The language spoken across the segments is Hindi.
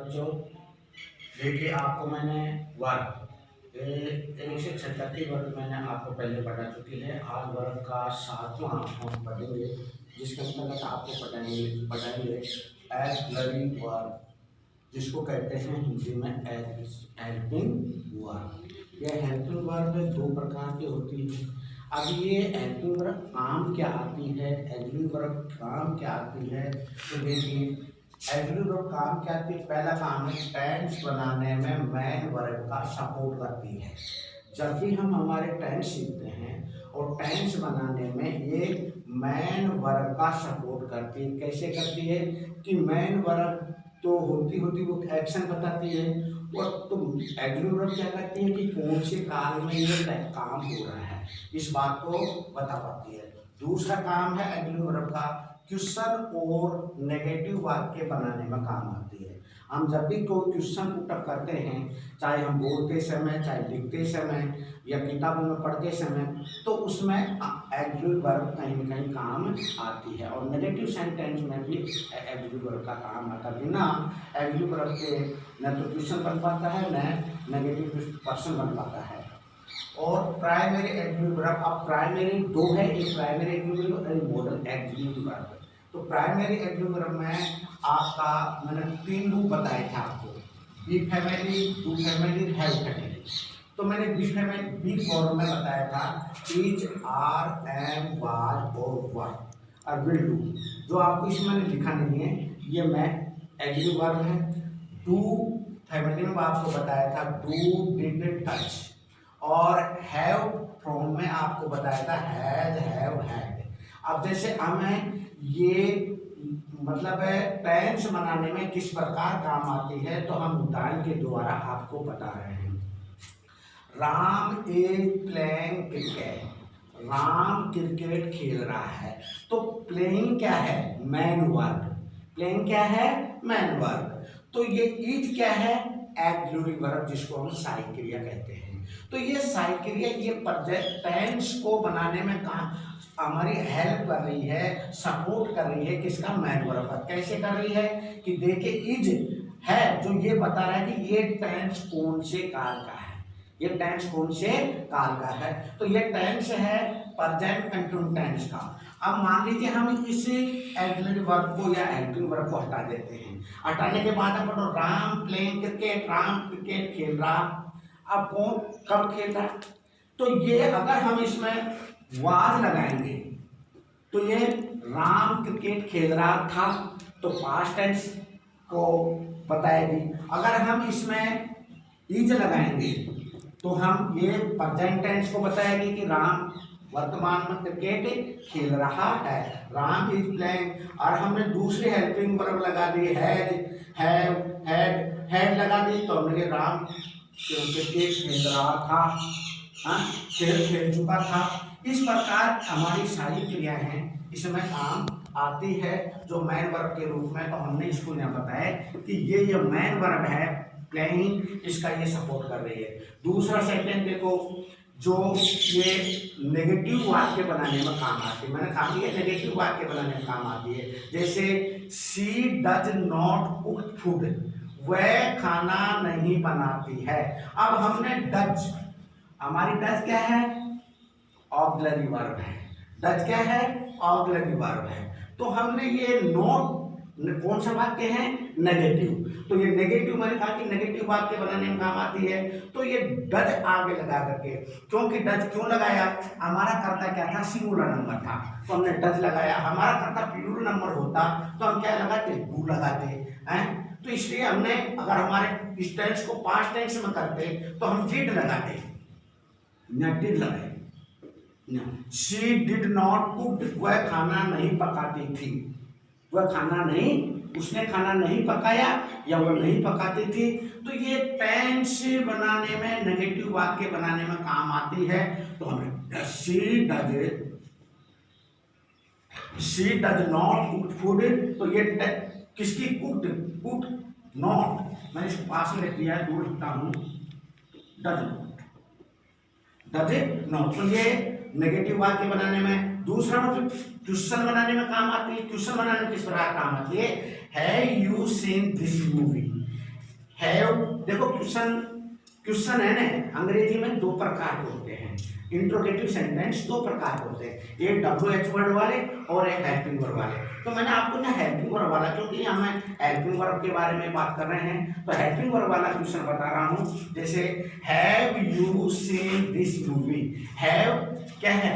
बच्चों, देखिए आपको मैंने वर्ग 136 वर्ग मैंने आपको पहले पढ़ा चुकी है। आज वर्ग का 7वां हम पढ़ेंगे, जिसके अंतर्गत आपको पढ़ाएंगे पढ़ाएंगे एक्सलरी वर्ग, जिसको कहते हैं हिंदी में हेल्पिंग वर्ब। यह हेल्पिंग वर्ब दो प्रकार की होती है। अब ये हेल्पिंग वर्ब काम क्या आती है, एग्री वर्ब काम क्या आती है, तो देखिए एग्री वर्ब काम क्या आती है। पहला काम है टेंस बनाने में मैन वर्ब का सपोर्ट करती है। जब भी हम हमारे टेंस सीखते हैं और टेंस बनाने में ये मैन वर्ब का सपोर्ट करती है। कैसे करती है कि मैन वर्ब तो होती होती वो एक्शन बताती है, और तो एग्री वर्ब क्या करती है कि कौन से काल में ये काम हो रहा है, इस बात को बता पाती है। दूसरा काम है एग्री वर्ब का क्वेश्चन और नेगेटिव वाक्य बनाने में काम आती है। हम जब भी कोई क्वेश्चन पुटअप करते हैं, चाहे हम बोलते समय, चाहे लिखते समय या किताबों में पढ़ते समय, तो उसमें एग्री वर्ब कहीं न कहीं काम आती है। और नेगेटिव सेंटेंस में भी एग्री वर्ब का काम आता है। बिना एग्री वर्ब के न तो क्वेश्चन बन पाता है, न नेगेटिव पर्सन बन पाता है। और प्राइमरी एग्री वर्ब, अब प्राइमरी दो है, एक प्राइमरी एग्री वर्ब और मॉडल एग्री वर्ब। तो प्राइमरी एग्री वर्ब में आपका मैंने 3 रूप बताए थे आपको, be family, do family, have family. तो मैंने बी फॉर्म में बताया था इज, आर, एम, वाज और वर और विल डू। जो आपको इसमें लिखा नहीं है, ये मैं एग्री वर्ब है। डू फैमिली में आपको बताया था डू, डिड, टच। और हैव फ्रॉम में आपको बताया था हैज, हैव, हैड। अब जैसे हमें ये मतलब है टेंस बनाने में किस प्रकार काम आती है, तो हम उदाहरण के द्वारा आपको बता रहे हैं। Ram is playing cricket, Ram cricket खेल रहा है। तो प्लेइंग क्या है, मैन वर्ब। प्लेइंग क्या है, मैन वर्ब। तो ये इज क्या है, एक्सक्लूसिव वर्ब, जिसको हम सहायक क्रिया कहते हैं। तो ये सहायक क्रिया ये टेंस को बनाने में हमारी हेल्प कर रही है, सपोर्ट कर रही है किसका, मैन वर्ब का। कैसे कर रही है कि देखिए इज है जो ये बता रहा है कि ये टेंस कौन से काल का है, ये टेंस कौन से काल का है। तो ये टेंस है प्रेजेंट कंटिन्यूस टेंस का। अब मान लीजिए हम इस एक्सक्लूसिव वर्ब को या हेल्पिंग वर्ब को हटा देते हैं। हटाने के बाद हम पढ़ो Ram playing cricket, Ram cricket खेल रहा। अब कौन कब खेल रहा, तो ये अगर हम इसमें वाज लगाएंगे तो ये राम क्रिकेट खेल रहा था, तो पास्ट टेंस को बताएगी। अगर हम इसमें इज लगाएंगे तो हम ये प्रेजेंट टेंस को बताएगी कि राम वर्तमान में क्रिकेट खेल रहा है, राम इज प्लेइंग। और हमने दूसरी हेल्पिंग वर्ब लगा दी हैज, हैव, हैड, हैड लगा दी, तो हमने राम क्रिकेट खेल रहा था, खेल चुका था। इस प्रकार हमारी सारी क्रियाएं हैं, इसमें काम आती है जो मैन वर्ब के रूप में। तो हमने इसको यहाँ बताया कि ये मैन वर्ब है प्लेइंग, इसका ये सपोर्ट कर रही है। दूसरा सेंटेंस देखो, जो ये नेगेटिव वाक्य बनाने में काम आती है। मैंने कहा कि नेगेटिव वाक्य बनाने में काम आती है। जैसे सी डज नॉट कुक फूड, वह खाना नहीं बनाती है। अब हमने डज, हमारी डज क्या है, ऑक्सिलरी वर्ब है। डज क्या है, ऑक्सिलरी वर्ब है। तो हमने ये नॉट कौन सा वाक्य है, नेगेटिव। तो ये नेगेटिव, मैंने कहा कि नेगेटिव वाक्य बनाने में काम आती है। तो ये डज आगे लगा करके, क्योंकि डज क्यों लगाया, हमारा कर्ता क्या था, सिंगुलर नंबर था, तो हमने डज लगाया। हमारा कर्ता प्लूरल नंबर होता तो हम क्या लगाते, डू लगाते हैं। तो इसलिए हमने, अगर हमारे इस टेंस को पास्ट टेंस में करते तो हम डिड लगाते, न डिड लगाए। शी डिड नॉट कुक, वह खाना नहीं पकाती थी, वह खाना नहीं, उसने खाना नहीं पकाया या वह नहीं पकाती थी। तो ये टेंस बनाने में, नेगेटिव वाक्य बनाने में काम आती है। तो हमें she does not cook food, तो ये किसकी कुक्ड, कुक नॉट, मैंने इसको पास में लिख दिया है, दूर लिखता हूं, डज नॉट। तो ये नेगेटिव वाक्य बनाने में। दूसरा मतलब क्वेश्चन बनाने में काम आती है। क्वेश्चन बनाने में किस प्रकार काम आती है you seen this movie, have, देखो क्वेश्चन क्वेश्चन है ना, अंग्रेजी में दो प्रकार के होते हैं, इंट्रोगेटिव सेंटेंस दो प्रकार के होते हैं, एक WH वर्ड वाले और एक हेल्पिंग वर्ब वाले। तो मैंने आपको ना हेल्पिंग वर्ब वाला, क्योंकि यहाँ मैं हेल्पिंग वर्ब के बारे में बात कर रहे हैं, तो हेल्पिंग वर्ब वाला क्वेश्चन बता रहा हूँ। जैसे have you seen this movie, have क्या है,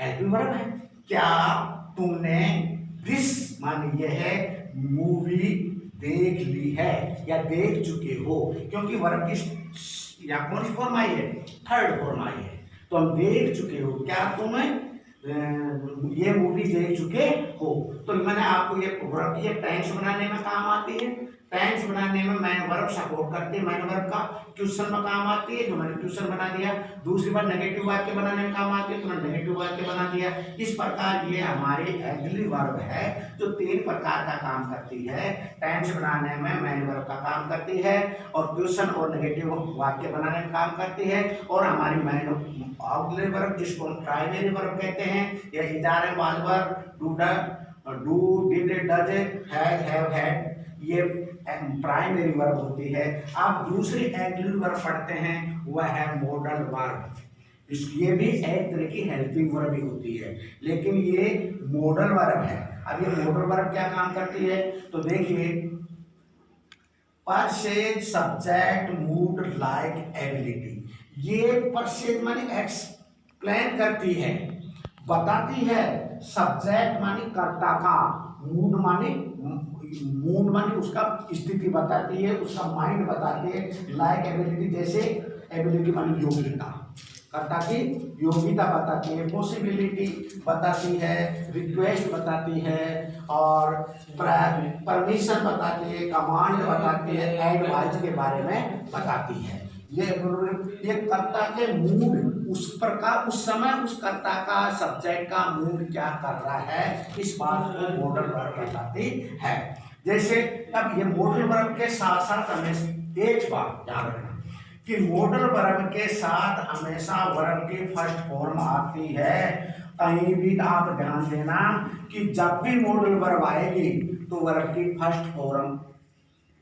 हेल्पिंग वर्ब है, क्या तुमने दिस मानी यह है मूवी देख ली है या देख चुके हो, क्योंकि वर्ब की या कौन सी फॉर्म आई है, थर्ड फॉर्म आई है। तो हम देख चुके हो, क्या तुम ये मूवी देख चुके हो। तो मैंने आपको ये वर्ब की टेंस बनाने में काम आती है, टेंस बनाने में मैन वर्ब सपोर्ट करती है, मैन वर्ब का क्वेश्चन में काम आती है, जो मैंने क्वेश्चन बना दिया। दूसरी बार नेगेटिव वाक्य बनाने में काम आती है, तो मैंने नेगेटिव वाक्य बना दिया। इस प्रकार ये हमारी ऑक्सिलरी वर्ब है जो तीन प्रकार का काम करती है, टेंस बनाने में मैन वर्ब का काम करती है, और क्वेश्चन और नेगेटिव वाक्य बनाने में काम करती है, और हमारी मैन ऑक्सिलरी वर्ब जिसको हम प्राइमरी वर्ब कहते हैं, या इदारे was verb do did does have had, ये प्राइमरी वर्ब होती है। आप दूसरी ऑक्सिलरी वर्ब पढ़ते हैं, वह है मॉडल वर्ब, ये भी एक तरह की हेल्पिंग वर्ब ही होती है, लेकिन ये मॉडल वर्ब है। अब ये मॉडल वर्ब क्या काम करती है, तो देखिए, purchase subject mood like ability, ये परसेज माने एक्सप्लेन करती है, बताती है, सब्जेक्ट माने कर्ता का, मूड माने उसका स्थिति बताती है, उसका माइंड बताती है, लाइक एबिलिटी जैसे, एबिलिटी माने योग्यता, कर्ता की योग्यता बताती है, पॉसिबिलिटी बताती है, रिक्वेस्ट बताती है, और परमिशन बताती है, कमांड बताती है, एडवाइस के बारे में बताती है। ये कर्ता के मूड, उस प्रकार उस समय उस कर्ता का सब्जेक्ट का मूड क्या कर रहा है, इस बात को मॉडल वर्ब बताती है। जैसे अब ये मॉडल वर्ब के साथ साथ हमें एक बात ध्यान रखना कि मॉडल वर्ब के साथ हमेशा वर्ब की फर्स्ट फॉर्म आती है। कहीं भी आप ध्यान देना कि जब भी मॉडल वर्ब आएगी तो वर्ब की फर्स्ट फॉर्म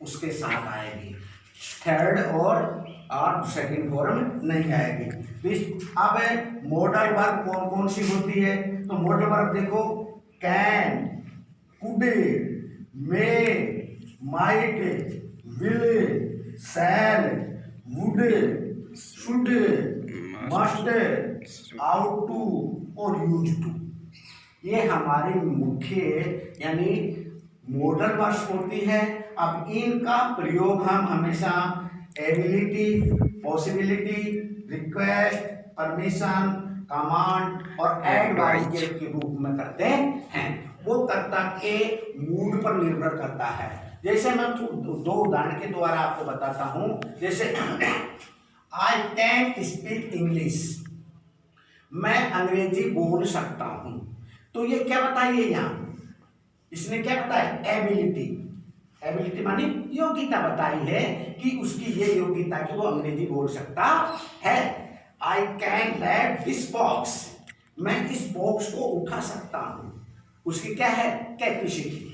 उसके साथ आएगी, थर्ड और सेकंड फॉर्म नहीं आएगी। अब मॉडल वर्ब कौन कौन सी होती है, तो मॉडल वर्ब देखो, can, could, may, might, will, shall, would, should, must, ought to और यूज टू, ये हमारी मुख्य यानी मॉडल वर्ब्स होती है। अब इनका प्रयोग हम हमेशा ability, possibility, request, permission, command और एडवाइस के रूप में करते हैं। वो कर्ता के मूड पर निर्भर करता है। जैसे मैं दो उदाहरण के द्वारा आपको बताता हूं। जैसे आई कैन स्पीक इंग्लिश, मैं अंग्रेजी बोल सकता हूं। तो ये क्या बताइए, यहाँ इसने क्या बताया, एबिलिटी, एबिलिटी मानी योग्यता बताई है कि उसकी ये योग्यता कि वो अंग्रेजी बोल सकता है। I can lift this box, मैं इस बॉक्स को उठा सकता हूं, उसकी क्या है, कैपेसिटी,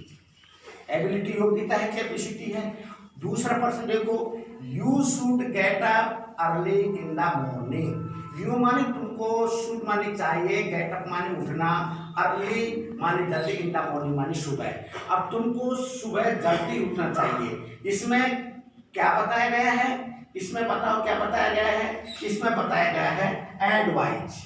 एबिलिटी योग्यता है, कैपेसिटी है। दूसरा पर्सन देखो, you should get up early in the morning, you माने तुमको, शुड माने चाहिए, गेट अप माने उठना, अर्ली माने जल्दी, इन द मॉर्निंग माने सुबह। अब तुमको सुबह जल्दी उठना चाहिए, इसमें क्या बताया गया है, इसमें बताओ क्या बताया गया है, इसमें बताया गया है एडवाइस।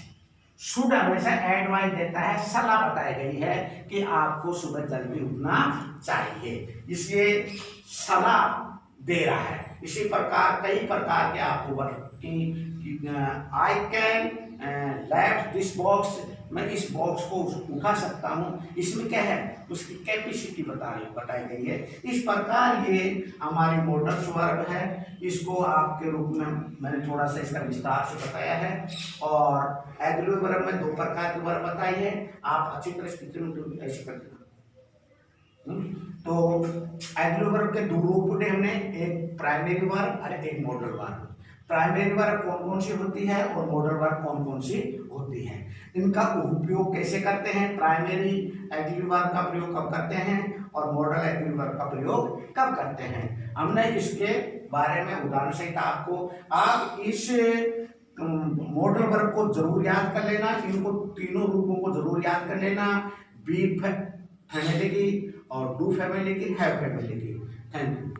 शुड हमेशा एडवाइस देता है, सलाह बताई गई है कि आपको सुबह जल्दी उठना चाहिए, इसलिए सलाह दे रहा है। इसी प्रकार कई प्रकार के आपको वर्ब की, I can lift this box, मैं इस बॉक्स को उठा सकता हूँ, इसमें क्या है, उसकी कैपेसिटी बताई गई है। इस प्रकार ये हमारी मॉडल वर्ब है, इसको आपके रूप में मैंने थोड़ा सा इसका विस्तार से बताया है। और ऑक्सिलरी वर्ब में दो प्रकार की वर्ब बताई है, आप अच्छी तरह से ऐसे करते हैं। तो ऑक्सिलरी वर्ब के दो रूप होते हमने, एक प्राइमरी वर्ब और एक मॉडल वर्ब। प्राइमरी वर्ब कौन कौन सी होती है और मॉडल वर्ब कौन कौन सी होती है, इनका उपयोग कैसे करते हैं, प्राइमरी ऑक्सिलरी वर्ब का प्रयोग कब करते हैं और मॉडल एग्रीवर्ब का प्रयोग कब करते हैं। हमने इसके बारे में उदाहरण सहित आपको, आप इस मॉडल वर्ब को जरूर याद कर लेना, इनको तीनों रूपों को जरूर याद कर लेना, बी फैमिली की और डू फैमिली की, हैव फैमिली की। Thank you.